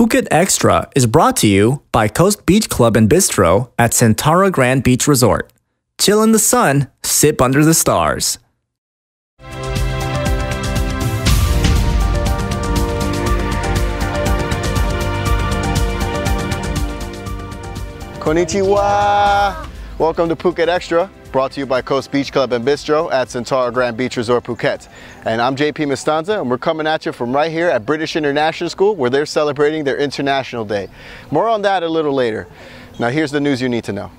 Phuket Extra is brought to you by Coast Beach Club and Bistro at Centara Grand Beach Resort. Chill in the sun, sip under the stars. Konnichiwa! Welcome to Phuket Extra, brought to you by Coast Beach Club and Bistro at Centara Grand Beach Resort, Phuket. And I'm JP Mastanza, and we're coming at you from right here at British International School, where they're celebrating their International Day. More on that a little later. Now here's the news you need to know.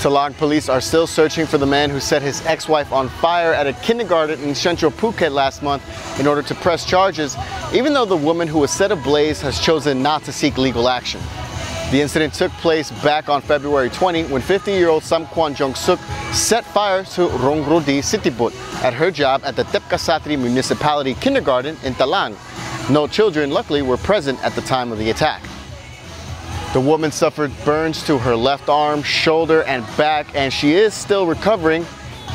Talang police are still searching for the man who set his ex-wife on fire at a kindergarten in Central Phuket last month in order to press charges, even though the woman who was set ablaze has chosen not to seek legal action. The incident took place back on February 20 when 50-year-old Samkwan Jong-suk set fire to Rongrodi Sitibut at her job at the Tepkasatri Municipality Kindergarten in Talang. No children, luckily, were present at the time of the attack. The woman suffered burns to her left arm, shoulder, and back, and she is still recovering.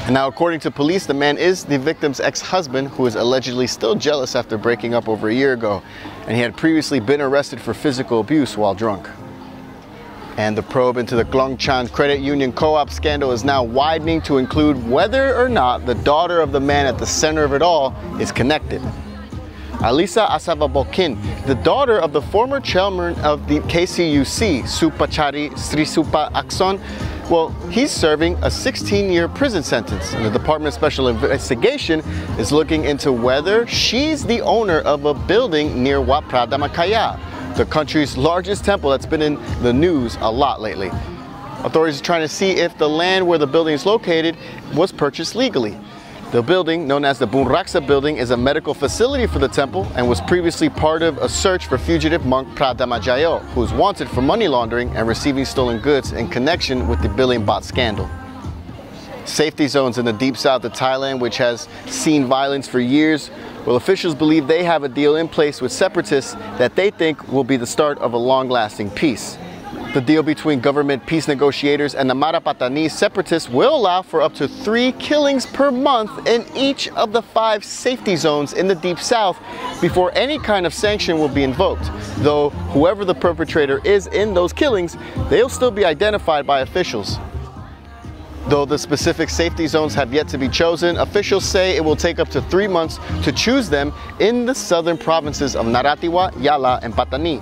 And now, according to police, the man is the victim's ex-husband, who is allegedly still jealous after breaking up over a year ago, and he had previously been arrested for physical abuse while drunk. And the probe into the Klongchan Credit Union Co-op scandal is now widening to include whether or not the daughter of the man at the center of it all is connected. Alisa Asavabokin, the daughter of the former chairman of the KCUC, Supachari Srisupa Akson, well, he's serving a 16-year prison sentence, and the Department of Special Investigation is looking into whether she's the owner of a building near Wat Pradamakaya, the country's largest temple that's been in the news a lot lately. Authorities are trying to see if the land where the building is located was purchased legally. The building, known as the Bunraksa building, is a medical facility for the temple and was previously part of a search for fugitive monk Pradamajayo, who is wanted for money laundering and receiving stolen goods in connection with the billion baht scandal. Safety zones in the deep south of Thailand, which has seen violence for years, well, officials believe they have a deal in place with separatists that they think will be the start of a long-lasting peace. The deal between government peace negotiators and the Marapatani separatists will allow for up to 3 killings per month in each of the 5 safety zones in the deep south before any kind of sanction will be invoked. Though whoever the perpetrator is in those killings, they'll still be identified by officials. Though the specific safety zones have yet to be chosen, officials say it will take up to 3 months to choose them in the southern provinces of Narathiwat, Yala, and Pattani.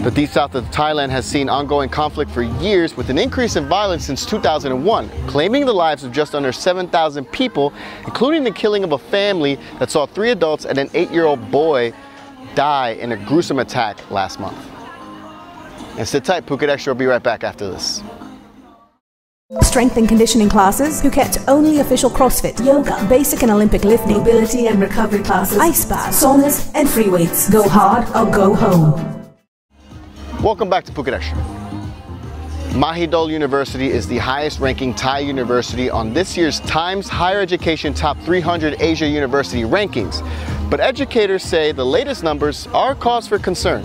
The deep south of Thailand has seen ongoing conflict for years, with an increase in violence since 2001, claiming the lives of just under 7,000 people, including the killing of a family that saw 3 adults and an 8-year-old boy die in a gruesome attack last month. And sit tight, Phuket Extra will be right back after this. Strength and conditioning classes, Phuket's only official CrossFit, yoga, basic and Olympic lifting, mobility and recovery classes, ice baths, saunas and free weights. Go hard or go home. Welcome back to Phuket Extra. Mahidol University is the highest ranking Thai university on this year's Times Higher Education Top 300 Asia University rankings, but educators say the latest numbers are cause for concern.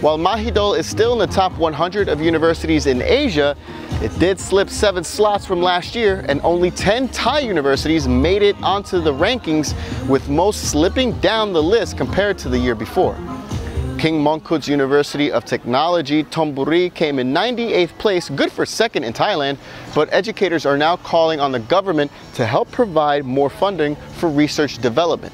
While Mahidol is still in the top 100 of universities in Asia, it did slip 7 slots from last year, and only 10 Thai universities made it onto the rankings, with most slipping down the list compared to the year before. King Mongkut's University of Technology, Thonburi, came in 98th place, good for second in Thailand, but educators are now calling on the government to help provide more funding for research development.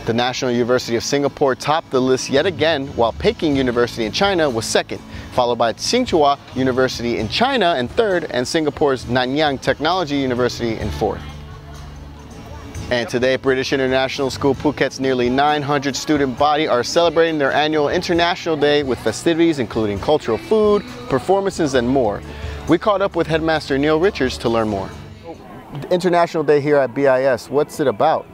The National University of Singapore topped the list yet again, while Peking University in China was second, followed by Tsinghua University in China in third, and Singapore's Nanyang Technology University in fourth. And today, British International School Phuket's nearly 900 student body are celebrating their annual International Day with festivities including cultural food, performances, and more. We caught up with Headmaster Neil Richards to learn more. International Day here at BIS, what's it about?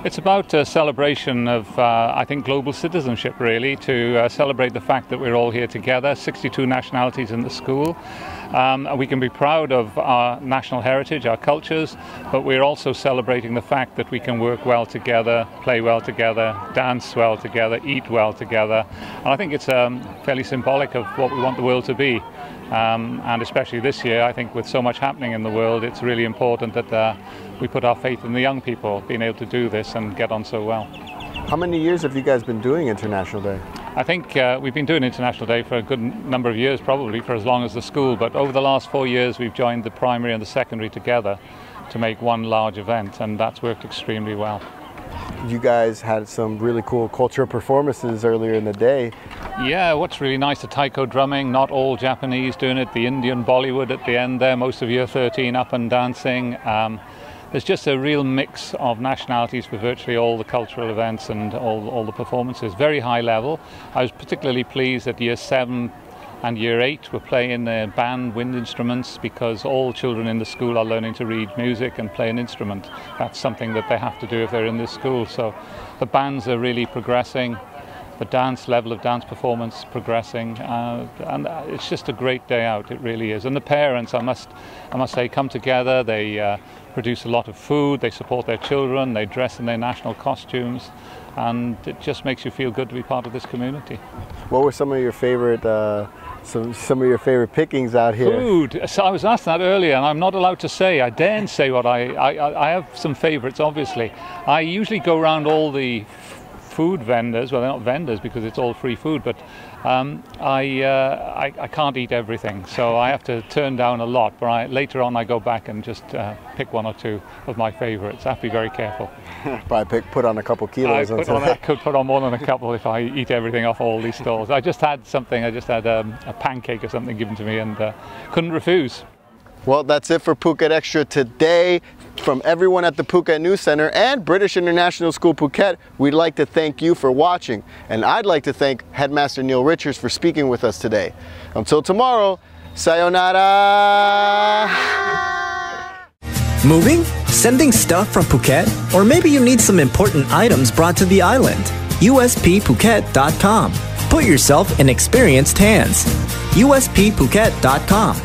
It's about a celebration of, I think, global citizenship, really, to celebrate the fact that we're all here together, 62 nationalities in the school. And we can be proud of our national heritage, our cultures, but we're also celebrating the fact that we can work well together, play well together, dance well together, eat well together. And I think it's fairly symbolic of what we want the world to be. And especially this year, I think with so much happening in the world, it's really important that we put our faith in the young people being able to do this and get on so well. How many years have you guys been doing International Day? I think we've been doing International Day for a good number of years, probably for as long as the school, but over the last 4 years we've joined the primary and the secondary together to make one large event, and that's worked extremely well. You guys had some really cool cultural performances earlier in the day. Yeah, what's really nice, the taiko drumming, not all Japanese doing it, the Indian Bollywood at the end there, most of year 13 up and dancing. There's just a real mix of nationalities for virtually all the cultural events and all the performances. Very high level. I was particularly pleased that year 7 and year 8 were playing band wind instruments, because all children in the school are learning to read music and play an instrument. That's something that they have to do if they're in this school. So the bands are really progressing. The level of dance performance progressing, and it's just a great day out. It really is. And the parents, I must say, come together. They produce a lot of food. They support their children. They dress in their national costumes, and it just makes you feel good to be part of this community. What were some of your favorite some of your favorite pickings out here? Food. So I was asked that earlier, and I'm not allowed to say. I daren't say what I have some favorites. Obviously, I usually go around all the food vendors. Well, they're not vendors because it's all free food, but I can't eat everything, so I have to turn down a lot. But later on I go back and just pick 1 or 2 of my favorites. I have to be very careful. Probably put on a couple kilos. I could put on more than a couple if I eat everything off all these stalls. I just had a pancake or something given to me, and couldn't refuse. Well, that's it for Phuket Extra today. From everyone at the Phuket News Center and British International School Phuket, we'd like to thank you for watching. And I'd like to thank Headmaster Neil Richards for speaking with us today. Until tomorrow, sayonara! Moving? Sending stuff from Phuket? Or maybe you need some important items brought to the island? USPPhuket.com. Put yourself in experienced hands. USPPhuket.com.